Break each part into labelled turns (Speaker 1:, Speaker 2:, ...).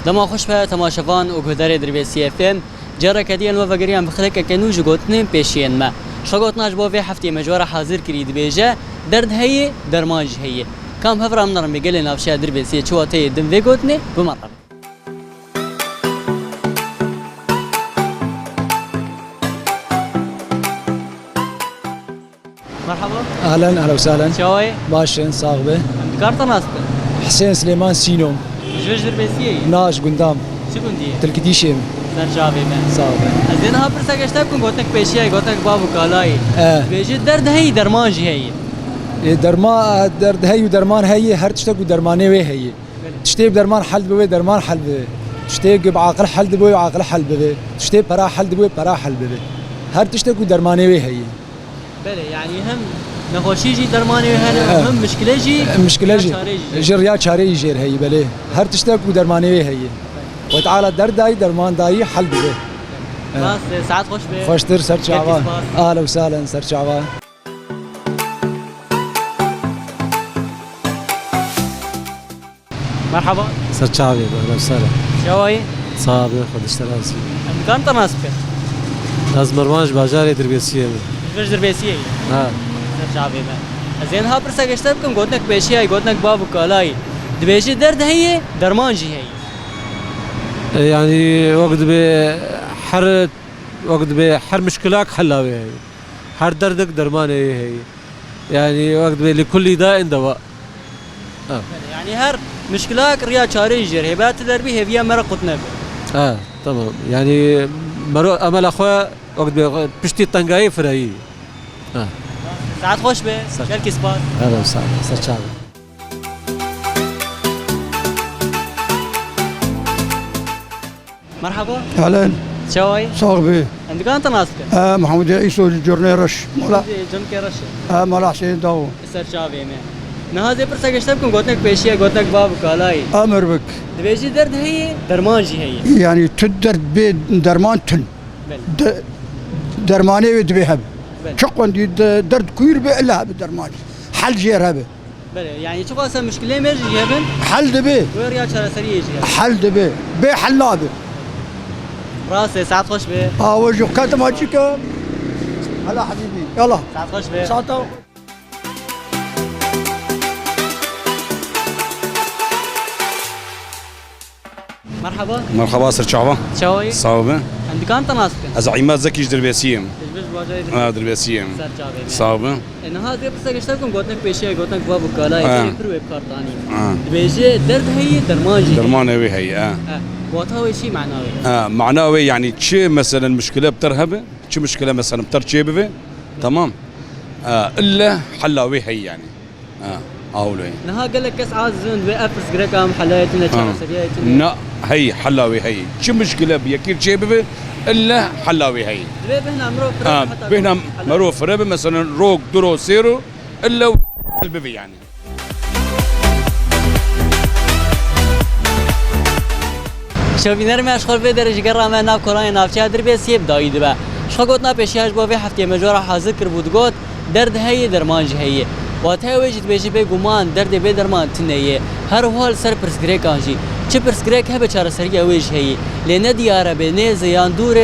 Speaker 1: دما خوش به تماشاوان و گودار دربیسی افم جرا کدیان و وگریان بخلک کنوج گوتنیم پیشین ما شگوتناش با به هفته مجوار حاضر کرید بیجه درد هی درمانج هی کام هفرام نرم بگل نافشه دربیسی چواته دم و گوتنی بمرحبا مرحبا
Speaker 2: اهلا وسهلا
Speaker 1: شوي
Speaker 2: باشن صاغبه
Speaker 1: كارتا ناسك
Speaker 2: حسين سليمان سينوم
Speaker 1: جوج دربيسي
Speaker 2: ناش قدام
Speaker 1: شو كنتي
Speaker 2: تلكديشم
Speaker 1: سرجابي من
Speaker 2: صاغبه
Speaker 1: زين ها برسا گشتكم گوتك پیشي گوتك بابو کالای بيجي درد هي درمانج هي
Speaker 2: درما درد هي ودرمان هي هر تشتك ودرمانه وي هي تشتي بدرمان حل بوي درمان حل بوي تشتي بعقل حل بوي وعقل حل بوي تشتي برا حل بوي برا حل بوي هر تشتك ودرمانه وي هي
Speaker 1: بله يعني هم نخوشی جی درمانی هنه هم مشکله جی
Speaker 2: جریا چاره جیر هی بله هر تشتک و درمانی هی و تعالی درد دای درمان دای حل بده
Speaker 1: بس ساعت خوش به
Speaker 2: خوشتر سر چاوا اهلا وسهلا سر چاوا
Speaker 1: مرحبا
Speaker 3: سر چاوی اهلا وسهلا
Speaker 1: شوي
Speaker 3: صابر خودش ترازی
Speaker 1: امکان تناسب
Speaker 3: از مرمانج بازار دربیسیه
Speaker 1: جوج دربیسیه
Speaker 3: ها
Speaker 1: شعبي ما زين ها برسا گشتكم گوتنك پیشي هي گوتنك بابو کالای دبيجي درد هي درمانجي هي
Speaker 3: يعني وقت بحر مشكلات حلاوي هي هر دردك درمانه هي يعني وقت لكل داء دواء
Speaker 1: يعني هر مشكلات ريا چاري جير هبات دربي هي مرا قطنه
Speaker 3: تمام يعني مرو امل اخويا وقت بشتي طنقاي فري
Speaker 1: ساعت خوش به شركة سباس
Speaker 3: اهلا وسهلا سرچاوي
Speaker 1: مرحبا
Speaker 4: اهلا
Speaker 1: شوي
Speaker 4: صاغبي
Speaker 1: عندك انت ناسك
Speaker 4: محمود عيسو الجورنيرش
Speaker 1: ملا جنك رش
Speaker 4: ملا حسين داو
Speaker 1: سرچاوي میں نهازي برسا گشتكم گوتنك پیشي گوتنك باب کالای
Speaker 4: امر بك
Speaker 1: دبيجي درد هي درمانجي هي
Speaker 4: يعني تدرد بي درمان تن درماني ودبيها شق عندي درد كوير بي الا بدرمان حل جير هبه
Speaker 1: بله يعني شو قاسم مشكله مرجي جيبن
Speaker 4: حل دبي
Speaker 1: وير يا شارع سريع يجي
Speaker 4: حل دبي بي حلابه
Speaker 1: راسي ساعت خوش به
Speaker 4: وجو كانت ماجيك هلا حبيبي يلا
Speaker 1: ساعت خوش به
Speaker 4: ساعته
Speaker 5: مرحبا سر چاوا
Speaker 1: شوي
Speaker 5: صاوبه
Speaker 1: عندك انت ناسك
Speaker 5: از عماد زكي دربيسيم
Speaker 1: جوج باجاي
Speaker 5: دربيسيم
Speaker 1: سرچاوي
Speaker 5: صاوبه
Speaker 1: نهازي برسا گشتكم گوتنك پیشي گوتنك باب کالای پر ويب كارتاني دبيجي درد هي درمانجي
Speaker 5: درمانه هي
Speaker 1: واتاوي شي معناوي
Speaker 5: معناوي يعني تشي مثلا مشكله بترهبه تشي مشكله مثلا بترجيبه تمام الا حلاوي هي يعني اولوي
Speaker 1: نها قال لك كاس عازن بافرس جريكام حلايتنا تشارع سريعتنا
Speaker 5: لا هي حلاوي هي تشي مشكله بيكير جيبه الا حلاوي هي
Speaker 1: بهنا مروف
Speaker 5: بهنا مروف ربه مثلا روك درو سيرو الا البيبي يعني
Speaker 1: شوفي نرمي اشخال في درجه قرا ما ناف كوراي ناف شادر بس يبدا يدبا شخوتنا بيشياج بو في هفته مجوره حاضر كربود قوت درد هي درمانج هي واتها وجد بيجي بي گمان درد بي درمان تنيه هر حال سر پرسگريك انجي چه پرسگريك هبه چاره سريه وجه هي لنه دياره به زيان دور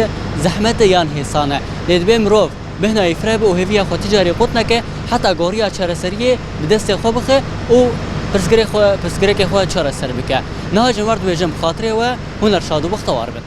Speaker 1: زحمت يان حسانه لدبه مروف بهنا يفرب او هويه خو تجاري قطنك حتى غوريا چاره سريه بدست خو بخه او پرسگريك خو چاره سر بك نهاج ورد وجم خاطره و هنر شاد و بختوار بن